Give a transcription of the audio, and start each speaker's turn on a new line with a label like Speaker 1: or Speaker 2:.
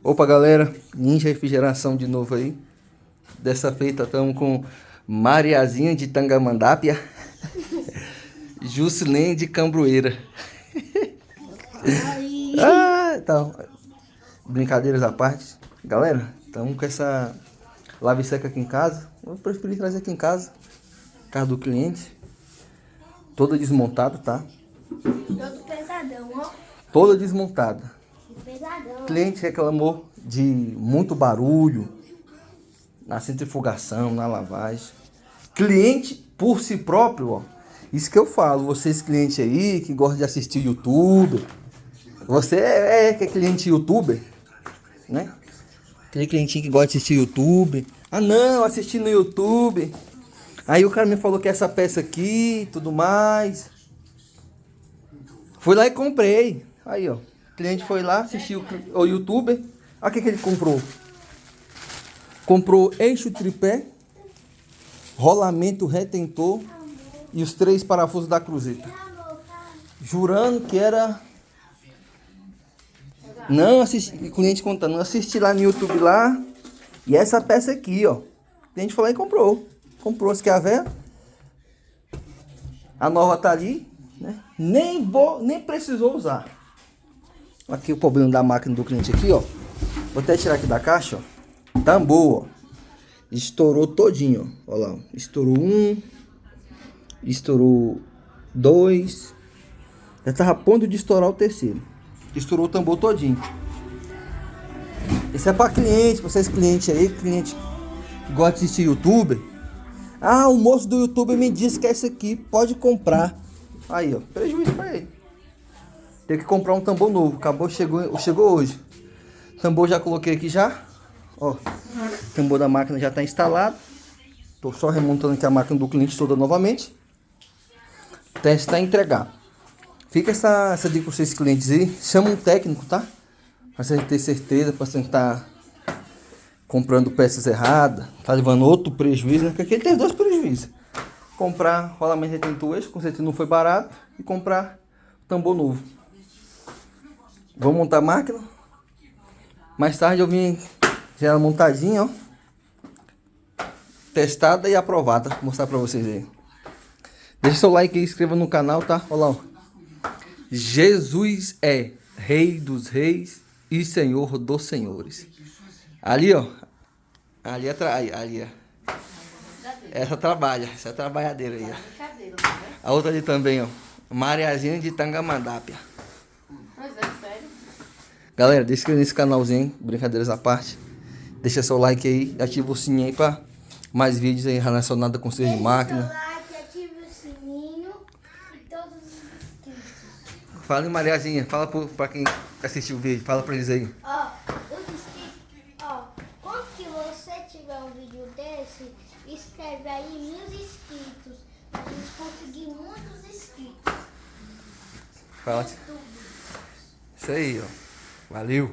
Speaker 1: Opa, galera, Ninja Refrigeração de novo aí. Dessa feita estamos com Mariazinha de Tangamandápia, Jusilene de Cambroeira. Então, brincadeiras à parte. Galera, estamos com essa lave seca aqui em casa. Eu preferi trazer aqui em casa, casa do cliente. Toda desmontada, tá?
Speaker 2: Todo pesadão, ó.
Speaker 1: Toda desmontada.
Speaker 2: Pesadão.
Speaker 1: O cliente reclamou de muito barulho na centrifugação, na lavagem. Cliente por si próprio, ó. Isso que eu falo, vocês clientes aí que gostam de assistir YouTube. Você que é cliente youtuber, né? Aquele clientinho que gosta de assistir YouTube. Ah não, assistir no YouTube. Aí o cara me falou que essa peça aqui, tudo mais. Fui lá e comprei. Aí ó, o cliente foi lá, assistiu o YouTuber. Olha o que ele comprou. Comprou eixo tripé, rolamento retentor e os 3 parafusos da cruzeta. Jurando que era... Não assisti, o cliente contando, não assisti lá no YouTube lá. E essa peça aqui, ó. O cliente foi lá e comprou. Comprou, se quer ver. A nova tá ali, né? Nem precisou usar. Aqui o problema da máquina do cliente aqui, ó. Vou até tirar aqui da caixa, ó. Tambor, ó. Estourou todinho, ó. Olha lá, ó. Estourou 1. Estourou 2. Já tava a ponto de estourar o terceiro. Estourou o tambor todinho. Isso é para cliente, vocês clientes aí, cliente que gosta de assistir YouTube. Ah, o moço do YouTube me disse que esse aqui pode comprar. Aí, ó, prejuízo para ele. Tem que comprar um tambor novo. Acabou, chegou hoje. Tambor já coloquei aqui já. Ó, o tambor da máquina já está instalado. Tô só remontando aqui a máquina do cliente toda novamente. Testar e entregar. Fica essa dica para vocês clientes aí. Chama um técnico, tá? Pra você ter certeza, para você não estar comprando peças erradas, tá levando outro prejuízo, né? Porque aqui ele tem 2 prejuízos. Comprar rolamento retentor eixo, com certeza não foi barato, e comprar tambor novo. Vou montar a máquina. Mais tarde eu vim já ela montadinha, ó. Testada e aprovada. Vou mostrar pra vocês aí. Deixa seu like aí, inscreva no canal, tá? Olha lá, ó. Jesus é Rei dos Reis e Senhor dos Senhores. Ali, ó. Ali ó. Essa trabalha, essa trabalhadeira aí, ó. A outra ali também, ó. Mariazinha de Tangamandápia.
Speaker 2: Mas é sério?
Speaker 1: Galera, deixa inscrever nesse canalzinho, brincadeiras à parte. Deixa seu like aí, ativa o sininho aí pra mais vídeos aí relacionados com conserto de máquina.
Speaker 2: Deixa o like, ative o sininho e todos os inscritos.
Speaker 1: Fala aí, Mariazinha, fala pra quem assistiu o vídeo, fala pra eles aí.
Speaker 2: Ó, os inscritos, ó, quando que você tiver um vídeo desse, escreve aí 1000 inscritos, pra gente conseguir muitos inscritos.
Speaker 1: Fala. Isso aí, ó. Valeu.